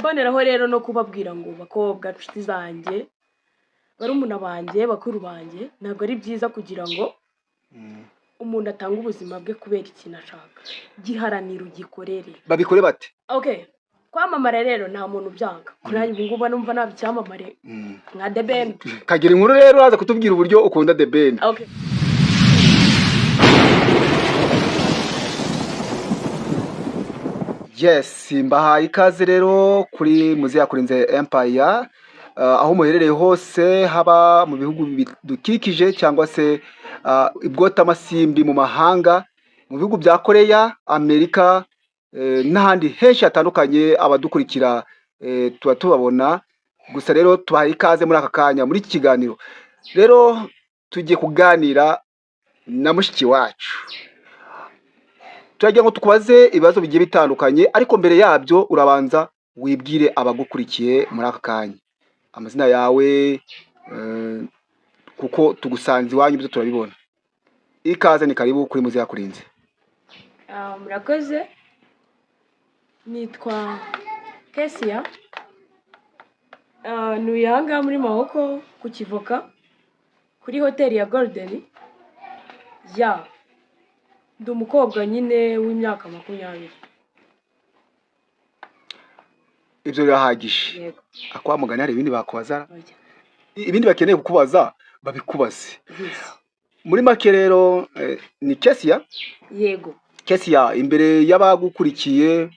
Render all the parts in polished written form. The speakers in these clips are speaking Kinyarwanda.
mboneraho rero no kubabwira ngo bakobwa nshuti zanjye barumuna banjye bakuru banjye ntabwo ari byiza kugira ngo umuntu atanga ubuzima bwe kubera ikintu ashaka giharanira ugikorere babikore bate okay kwamamara rero nta muntu byanga kurangira ubu ngubu numva nabicyamamare nka The Ben kagira inkuru rero uraza kutubwira uburyo ukunda The Ben okay yes mbahaye ikaze rero kuri Muzehe Yakurinze Empire aho muherereye hose haba mu bihugu bidukikije cyangwa se ibwota amasimbi mu mahanga mu bihugu bya Korea Amerika n'ahandi henshi hatandukanye abadukurikira tuba tubabona gusa rero tubahaye ikaze muri aka kanya muri iki kiganiro rero tugiye kuganira na mushiki wacu turagira ngo tukubaze ibibazo bigiye bitandukanye ariko mbere yabyo urabanza wibwire abagukurikiye muri aka kanya amazina yawe kuko tugusanze iwanyu byo turabibona ikaze ni karibu kuri Muzehe Yakurinze murakoze nitwa Kesia nuye ahangaha muri Mahoko ku Kivoka kuri hoteli ya Golden ya ndi umukobwa nyine w'imyaka 20 ibyo birahagije akwamugana hari ibindi bakubaza ibindi bakeneye kukubaza babikubaze muri make rero ni Kesia yego Kesia imbere y'abagukurikiye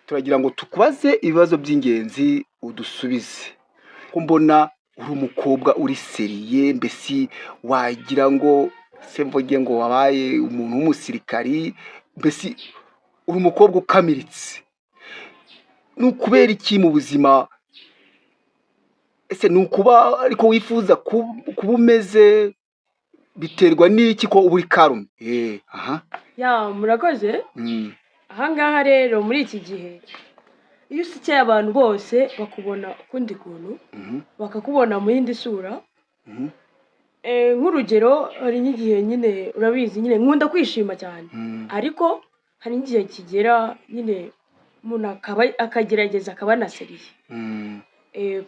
turagira ngo tukubaze ibibazo by'ingenzi udusubize ko mbona uri umukobwa uri seriye mbese wagira ngo se mvuge ngo wabaye umuntu w'umusirikari mbese uri umukobwa ukamiritse nukubera iki mu buzima ese nukuba ariko wifuza kuba umeze biterwa n'iki ko uri karume aha ya murakoze ahangaha rero muri iki gihe iyo usikiye abantu bose bakubona ukundi kuntu bakakubona mu yindi sura nk'urugero hari n'igihe nyine urabizi nyine nkunda kwishima cyane ariko hari n'igihe kigera nyine umuntu akagerageza akaba naseriye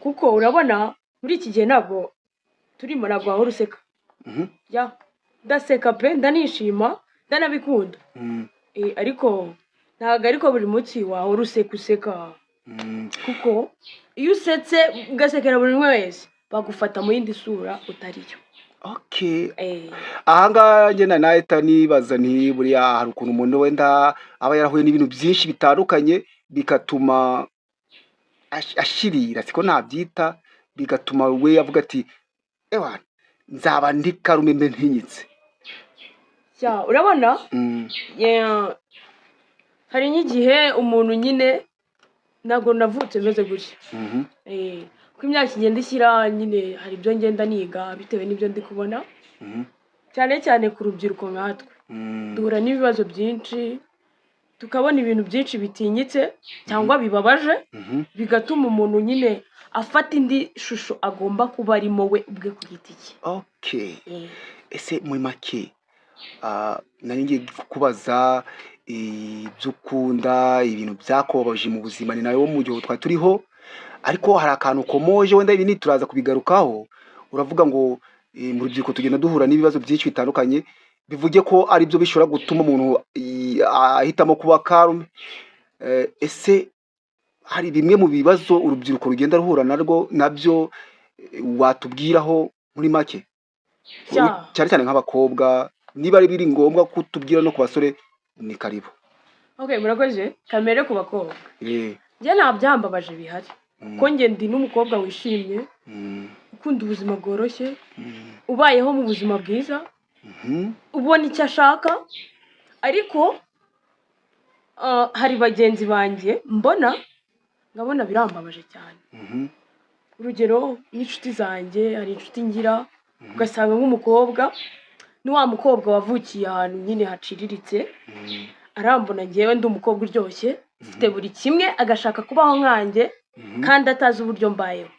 kuko urabona muri iki gihe ntabwo turimo ntabwo wahora useka ya ndaseka pe ndanishima ndanabikunda ariko ntabwo ariko buri munsi wahora useka kuko iyo usetse ugasekera buri umwe wese bagufata mu yindi sura utariyo okay ahangaha ngena nahita nibaza nti buriya hari ukuntu umuntu wenda aba yarahuye n'ibintu byinshi bitandukanye bigatuma ashirira siko nabyita bigatuma we avuga ati ewa nzaba ndi karume mbe ntinyitse urabona hari n'igihe umuntu nyine ntabwo navutse meze gutya uko imyaka igenda ishyira nyine hari ibyo ngenda niga bitewe n'ibyo ndi kubona cyane cyane ku rubyiruko nkatwe duhura n'ibibazo byinshi tukabona ibintu byinshi bitinyitse cyangwa bibabaje bigatuma umuntu nyine afata indi shusho agomba kuba arimo we ubwe ku giti cye ese muri make nari ngiye kubaza ibyo ukunda ibintu byakubabaje mu buzima ni nawe wo mu gihe twari turiho ariko hari akantu ukomoje wenda ibi turaza kubigarukaho uravuga ngo mu rubyiruko tugenda duhura n'ibibazo byinshi bitandukanye bivuge ko ari byo bishobora gutuma umuntu ahitamo kuba karume ese hari bimwe mu bibazo urubyiruko rugenda ruhura nabyo watubwiraho muri make cyane cyane nk'abakobwa niba ari biri ngombwa kutubwira no ku basore ni karibu murakoze kamere ku bakobwa njye nta byambabaje bihari kuko njye ndi n'umukobwa wishimye ukunda ubuzima bworoshye ubayeho mu buzima bwiza ubona icyo ashaka ariko hari bagenzi banjye nkabona birambabaje cyane urugero n'inshuti zanjye hari inshuti ngira ugasanga nk'umukobwa ni wa mukobwa wavukiye ahantu nyine haciriritse arambona ngewe ndi umukobwa uryoshye ufite buri kimwe agashaka kubaho nkanjye kandi atazi uburyo mbayeho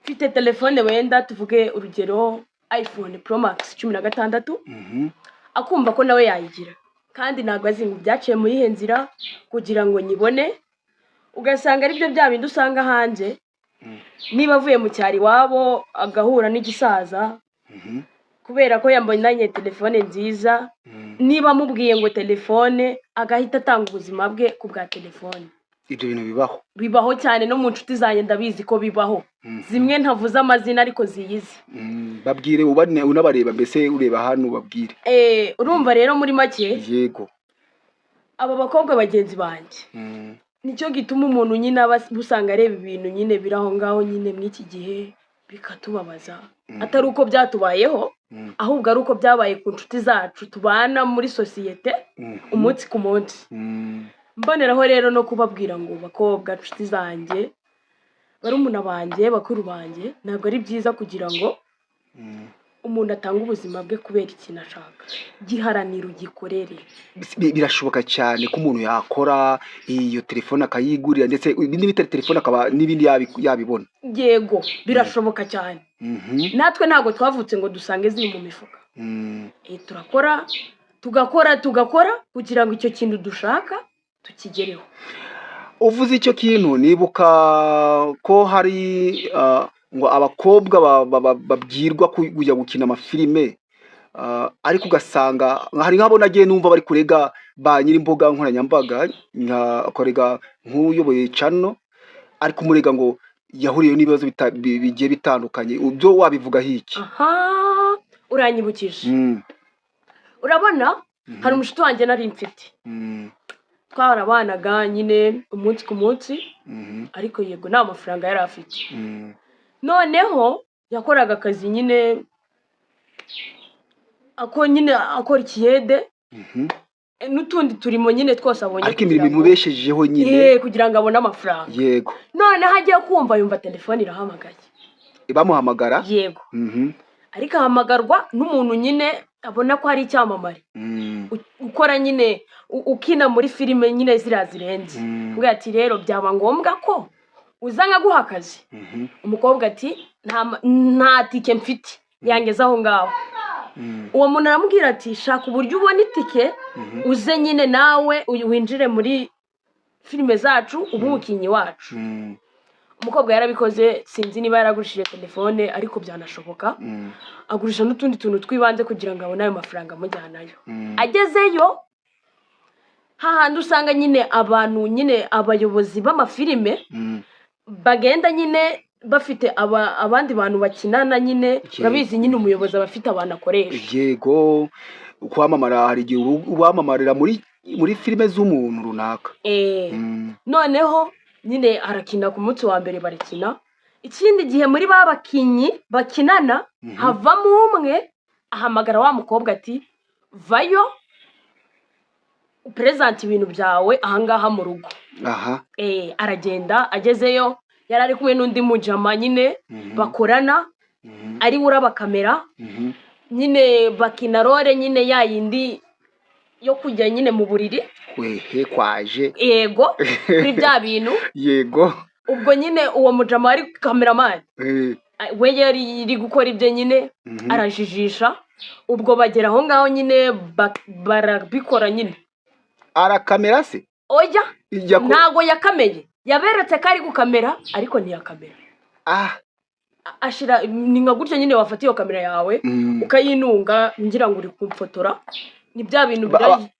mfite telefone wenda tuvuge urugero iPhone Pro Max 16 akumva ko nawe yayigira kandi ntabwo azi ngo byaciye muri ihe nzira kugira ngo nyibone ugasanga ari byo bya bindi usanga hanze niba avuye mu cyaro iwabo agahura n'igisaza kubera ko yambonanye telefone nziza niba amubwiye ngo telefone agahita atanga ubuzima bwe ku bwa telefone. Ibyo bintu bibaho cyane no mu nshuti zanjye ndabizi ko bibaho, zimwe ntavuze amazina ariko ziyizi. Babwire unabareba mbese ureba hano babwire. Urumva rero muri make yego aba bakobwa bagenzi banjye nicyo gituma umuntu nyine usanga areba ibintu nyine biraho ngaho nyine mw'iki gihe bikatubabaza, atari uko byatubayeho ahubwo ari uko byabaye ku nshuti zacu tubana muri sosiyete umunsi ku munsi. Mboneraho rero no kubabwira ngo bakobwa nshuti zanjye barumuna banjye bakuru banjye ntabwo ari byiza kugira ngo umuntu atanga ubuzima bwe kubera ikintu ashaka, giharanira ugikorere. Birashoboka cyane ko umuntu yakora iyo telefone akayigurira ndetse ibindi bitari telefone akaba n'ibindi yabibona. Yego birashoboka cyane. Natwe ntabwo twavutse ngo dusange ziri mu mifuka. Turakora tugakora kugira ngo icyo kintu dushaka tukigereho. Uvuze icyo kintu nibuka ko hari ngo abakobwa babwirwa kujya gukina amafilime, ariko ugasanga hari nk'abo nagiye numva bari kurega ba nyir'imbuga nkoranyambaga nka nk'uyoboye channel ari kumurega ngo yahuriye n'ibibazo bigiye bitandukanye. Ubyo wabivugaho iki? Uranyibukije. Urabona hari umushuti wanjye nari mfite, twarabanaga nyine umunsi ku munsi, ariko yego nta mafaranga yari afite. Noneho yakoraga akazi nyine akora ikiyede n'utundi turimo nyine twose abonye, ariko imirimo imubeshejeho nyine kugira ngo abone amafaranga. Yego. Noneho agiye kumva yumva telefone irahamagaye. Bamuhamagara? Yego. Ariko ahamagarwa n'umuntu nyine abona ko hari icyamamare ukora nyine ukina muri filime nyine ziriya zirenze. Ubwo ati rero byaba ngombwa ko uza nkaguha akazi. Umukobwa ati nta tike mfite yangeza aho ngaho. Uwo muntu aramubwira ati shaka uburyo ubona itike uze nyine nawe winjire muri filime zacu uba umukinnyi wacu. Umukobwa yarabikoze, sinzi niba yaragurishije telefone ariko byanashoboka, agurisha n'utundi tuntu twibanze kugira ngo abone ayo mafaranga amujyanayo. Agezeyo hahandi usanga nyine abantu nyine abayobozi b'amafilime bagenda nyine bafite abandi bantu bakinana nyine, urabizi nyine umuyobozi aba afite abantu akoresha. Yego, kwamamara hari igihe wamamarira muri filime z'umuntu runaka. Noneho nyine arakina ku munsi wa mbere barakina, ikindi gihe muri ba bakinyi bakinana havamo umwe ahamagara wa mukobwa ati vayo upresente ibintu byawe ahangaha mu rugo. Aragenda, agezeyo yari ari kumwe n'undi mujama nyine bakorana, ari uraba kamera nyine bakina role nyine ya yindi yo kujya nyine mu buriri. Wehe kwaje. Yego, kuri bya bintu. Yego. Ubwo nyine uwo mujama ari cameraman. We yari iri gukora ibyo nyine arajijisha. Ubwo bagera aho ngaho nyine barabikora nyine. Arakamera se? Oya, ntago yakameye. Yaberetse ko ari gukamera ariko ntiyakamera. Ashira ni nka gutyo nyine wafata iyo kamera yawe ukayinunga ngira ngo uri kumfotora. Ni bya bintu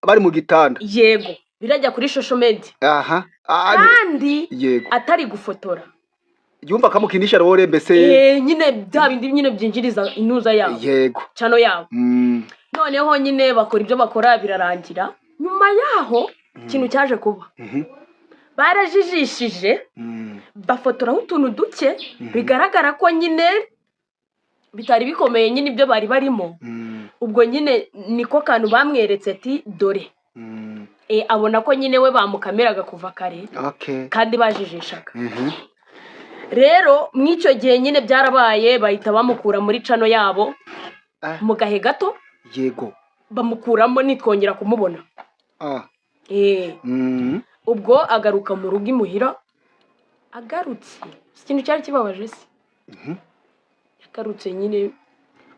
bari mu gitanda. Yego, birajya kuri social media. Kandi atari gufotora. Yumva kamukinisha role mbese nyine bya bindi nyine byinjiriza inuza yabo. Yego. Chano yabo. Noneho nyine bakora ibyo bakora birarangira. Nyuma yaho ikintu cyaje kuba. Barajijishije bafotoraho utuntu duke bigaragara ko nyine bitari bikomeye nyine ibyo bari barimo. Ubwo nyine niko kantu bamweretse ati dore. Abona ko nyine we bamukameraga kuva kare. Kandi bajijishaga. Rero mw'icyo gihe nyine byarabaye bahita bamukura muri chano yabo mu gahe gato. Yego. Bamukuramo nitwongera kumubona. Ubwo agaruka mu rugo imuhira, agarutse ikintu cyari kibabaje se. Yagarutse nyine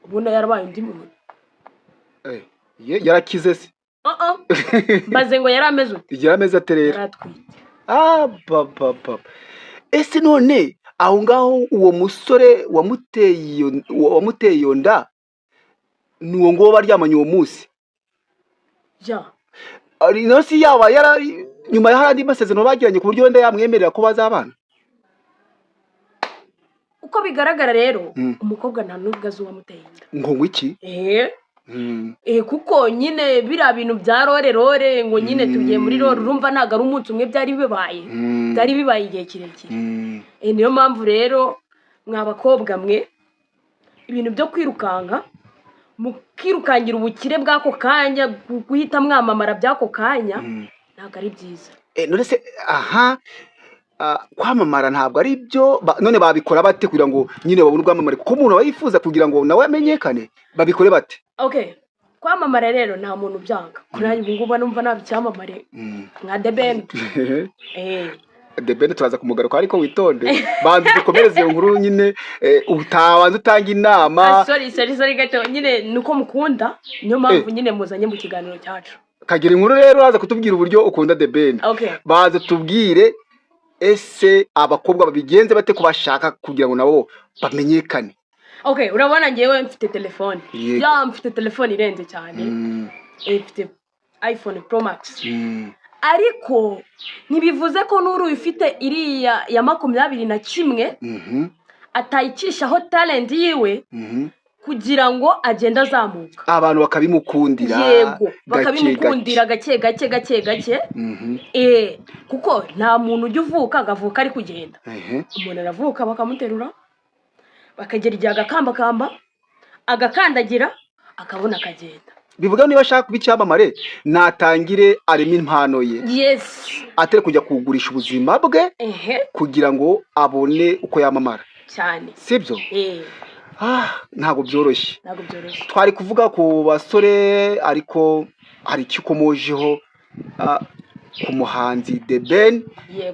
ubona yarabaye undi muntu. Yarakize se? Mbaze ngo yari ameze ute? Yari ameze ate rero? Yaratwite. papa. Ese none aho ngaho uwo musore wamuteye iyo nda ni uwo nguwo baryamanye uwo munsi? Ja. Ino si yaba nyuma ya handi masezerano bagiranye ku buryo wenda yamwemerera ko bazabana? Uko bigaragara rero umukobwa nta nubwo azi uwamuteye inda. Ngo iki? Kuko nyine biriya bintu bya rore ngo nyine tugiye muri rore, urumva ntabwo ari umunsi umwe byari bibaye igihe kirekire. Niyo mpamvu rero mwa bakobwa mwe ibintu byo kwirukanka mukirukangira ubukire bw'ako kanya, guhita mwamamara by'ako kanya ntabwo ari byiza. None se kwamamara ntabwo ari byo, none babikora bate kugira ngo nyine babone ubwamamare? Kuko umuntu aba yifuza kugira ngo nawe amenyekane, babikore bate? Kwamamara rero nta muntu byanga. Kuri ubu ngubu numva nta byamamare nka The Ben. The Ben turaza kumugaruka, ariko witonde banze dukomereze iyo nkuru nyine, utabanza utanga inama. Sorry gato, nyine nuko mukunda, niyo mpamvu nyine muzanye mu kiganiro cyacu. Kagira inkuru rero uraza kutubwira uburyo ukunda The Ben. Baza tubwire ese abakobwa babigenze bate kubashaka kugira ngo nabo bamenyekane? Urabona ngewe mfite telefone. Mfite telefone irenze cyane. Mfite iPhone Pro Max. Ariko ntibivuze ko n'uru ufite iriya ya 21 atayicishaho talent yiwe kugira ngo agenda azamuka, abantu bakabimukundira. Yego, bakabimukundira gake gake. Kuko nta muntu ujya uvuka agavuka ari kugenda. Umuntu aravuka bakamuterura bakagera igihe agakambakamba agakandagira akabona akagenda. Bivuga niba ashaka kuba icyamamare natangire areme impano ye. Yes. Atere kujya kugurisha ubuzima bwe kugira ngo abone uko yamamara cyane, sibyo? Ntabwo byoroshye. Twari kuvuga ku basore, ariko hari icyo ukomojeho ku muhanzi The Ben.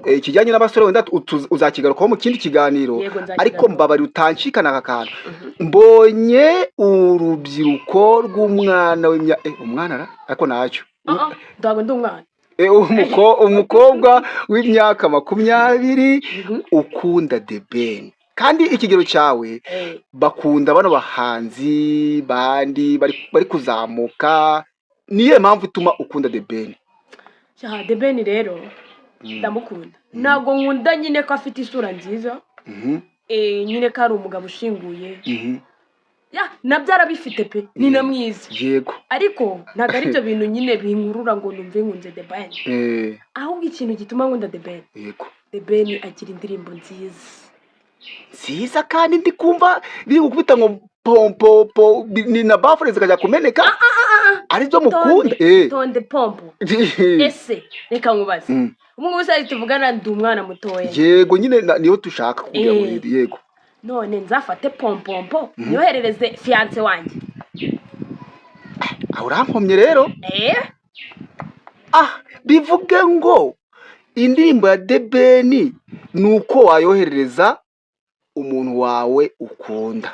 Ikijyanye n'abasore wenda uzakigarukaho mu kindi kiganiro, ariko mbabari utanshikana aka kantu. Mbonye urubyiruko rw'umwana umwana ariko nacyo ndago ndi umwana, umukobwa w'imyaka 20 ukunda The Ben, kandi ikigero cyawe bakunda bano bahanzi bandi bari kuzamuka. Niye mpamvu ituma ukunda The Ben? The Ben rero ndamukunda, ntabwo nkunda nyine ko afite isura nziza, nyine ko ari umugabo ushinguye, nabyo arabifite pe, ni na mwiza. Yego, ariko ntabwo ari byo bintu nyine binkurura ngo numve nkunze The Ben. Ahubwo ikintu gituma nkunda The Ben, The Ben agira indirimbo nziza kandi ndi kumva biri gukubita ngo pompo ni na bafure zikajya kumeneka. Arizo mukunda tonde pompo. Ese reka nkubaze, umuntu wese tuvugana ndi umwana mutoya. Yego, nyine niyo tushaka kugira ngo yego. None nzafate pompo nyoherereze fiance wanjye. Urampomye rero. Bivuge ngo indirimbo ya The Ben nuko wayoherereza umuntu wawe ukunda.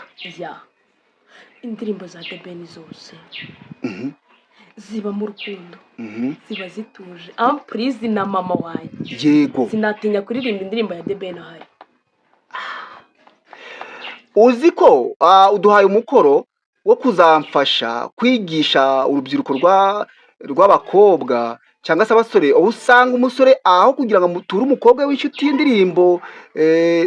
Indirimbo za The Ben zose ziba mu rukundo, ziba zituje. Please na mama wanjye. Yego, sinatinya kuririmba indirimbo ya The Ben ahari. Uzi ko uduhaye umukoro wo kuzamfasha kwigisha urubyiruko rw'abakobwa cyangwa se abasore. Usanga umusore aho kugira ngo muture umukobwa w'inshuti y'indirimbo,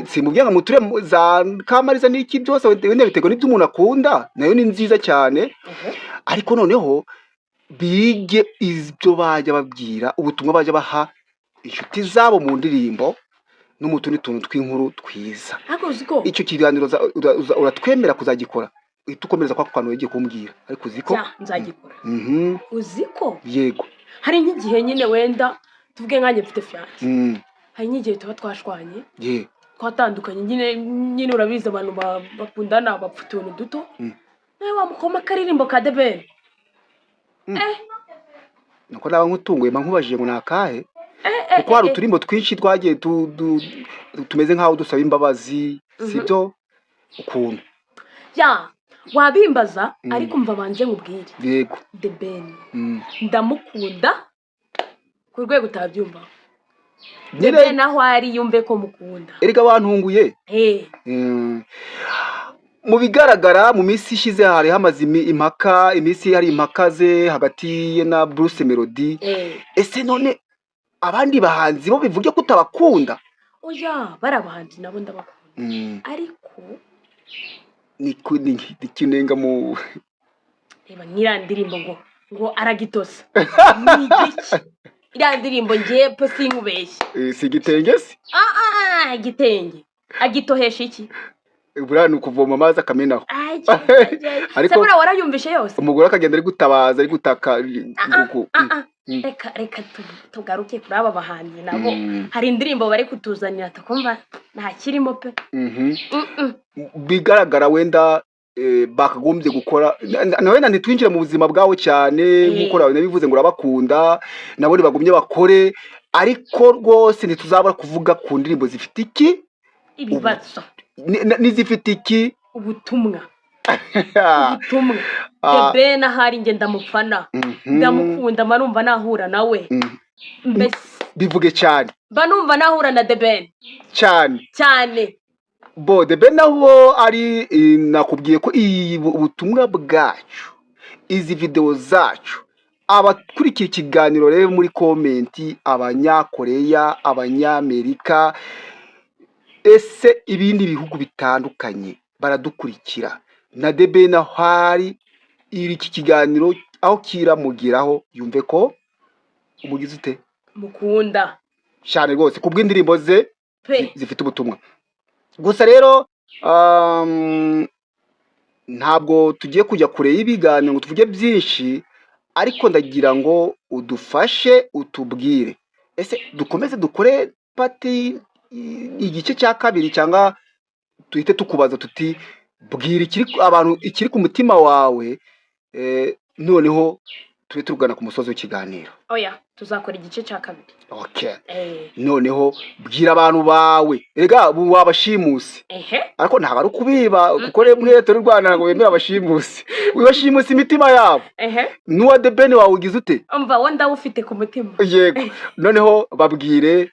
simubwira ngo muture za Kamariza n'iki byose, wenda biterwa n'ibyo umuntu akunda, nayo ni nziza cyane. Ariko noneho bige ibyo bajya babwira, ubutumwa bajya baha inshuti zabo mu ndirimbo no mu tundi tuntu tw'inkuru twiza. Icyo kiganiro uratwemera kuzagikora? Tukomereza kwa kantu yagiye kumbwira, ariko uziko nzagikora. Uziko? Yego. Hari nk'igihe nyine wenda tuvuge nkanjye mfite fiance, hari nk'igihe tuba twashwanye, twatandukanye, nyine urabizi abantu bakundana bapfa utuntu duto, nawe wamukoma akaririmbo ka The Ben. Nuko nawe nkutunguye nkubajije ngo nakahe, kuko hari uturimbo twinshi twagiye tumeze nk'aho dusaba imbabazi, sibyo? Ukuntu wabimbaza, ariko mva banje nkubwire. Yego, The Ben ndamukunda ku rwego utabyumva. Debe naho ari yumve ko mukunda. Erega bantunguye. Mu bigaragara mu minsi ishize hari hamaze iminsi hari impakaze hagati ye na Bruce Melody. Ese none abandi bahanzi bo bivuge ko utabakunda? Oya, barabahanzi nabo ndabakunda. Ariko ni kinenga mu reba nyirandirimbo ngo aragitosa. Ni iki? Iriya ndirimbo ngiye pe sinkubeshye. Si igitenge se? Igitenge. Agitohesha iki? Buriya ni ukuvoma amazi akamenaho. Ariko warayumvishe yose. Umugore akagenda ari gutabaza ari gutaka. Reka tugaruke kuri aba bahanzi nabo hari indirimbo bari kutuzanira takumva nta kirimo pe. Bigaragara wenda bakagombye gukora wenda ntitwinjire mu buzima bwawe cyane nk'uko nabivuze ngo urabakunda nabo bagumye bakore ariko rwose ntituzabura kuvuga ku ndirimbo zifite iki ibibazo n'izifite iki ubutumwa. Debe nahari nge ndamufana ndamukunda marumva nahura nawe mbese bivuge cyane banumva nahura na Debe cyane bo Debe naho ari nakubwiye ko ubutumwa bwacu izi video zacu abakurikira ikiganiro rero muri komenti abanyakoreya abanyamerika ese ibindi bihugu bitandukanye baradukurikira na Debe naho hari iki kiganiro aho kiramugiraho yumve ko umugize ute mukunda cyane rwose kubw'indirimbo ze zifite ubutumwa. Gusa rero ntabwo tugiye kujya kure y'ibiganiro ngo tuvuge byinshi ariko ndagira ngo udufashe utubwire ese dukomeze dukore pati igice cya kabiri cyangwa tuhite tukubaza tuti bwira ikiri ku mutima wawe noneho tube turugana ku musozi w'ikiganiro. Oya tuzakora igice cya kabiri. Okay. Noneho bwira abantu bawe erega wabashimusi ariko ntabwo ari kubiba kuko mwete y'u Rwanda ngo bemera abashimusi wibashimusi imitima yabo n'uwa Debe wawe ugize ute umva wenda ufite ku mutima. Yego noneho babwire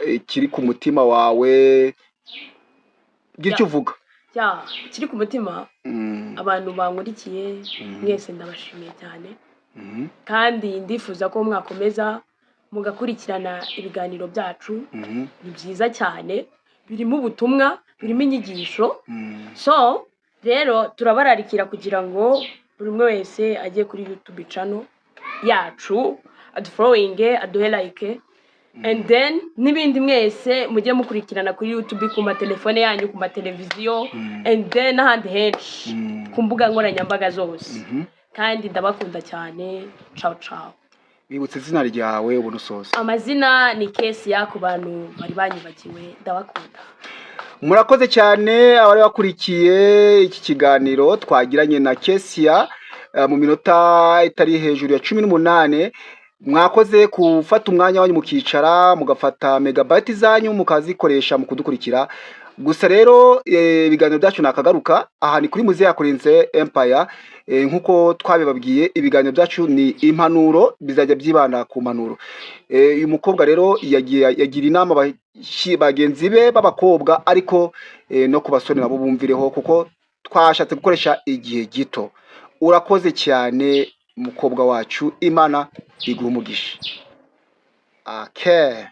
ikiri ku mutima wawe gicyo uvuga kiri ku mutima. Abantu bankurikiye mwese ndabashimiye cyane kandi ndifuza ko mwakomeza mugakurikirana ibiganiro byacu. Ni byiza cyane birimo ubutumwa birimo inyigisho so rero turabararikira kugira ngo buri umwe wese ajye kuri YouTube channel yacu adufollowinge aduhe like and then nibindi mwese mujye mukurikirana kuri YouTube ku matelefone yanyu ku mateleviziyo and then n'ahandi henshi ku mbuga nkoranyambaga zose kandi ndabakunda cyane. Ciao. Bibutse izina ryawe ubona usoza. Amazina ni Kesia ku bantu bari banyibagiwe ndabakunda. Murakoze cyane abari bakurikiye iki kiganiro twagiranye na Kesia mu minota itari hejuru ya 18. Mwakoze gufata umwanya wanyu mukicara mugafata megabyte zanyu mukazikoresha mu kudukurikira. Gusa rero ibiganiro byacu nakagaruka aha ni kuri Muze yakorenze Empire nkuko twabibabwiye ibiganiro byacu ni impanuro bizajya byibanda ku mpanuro. Uyu mukobwa rero yagira inama bagenzi be b'abakobwa ariko no kubasore nabo bumvireho kuko twashatse gukoresha igihe gito. Urakoze cyane mukobwa wacu Imana iguha umugisha. Okay.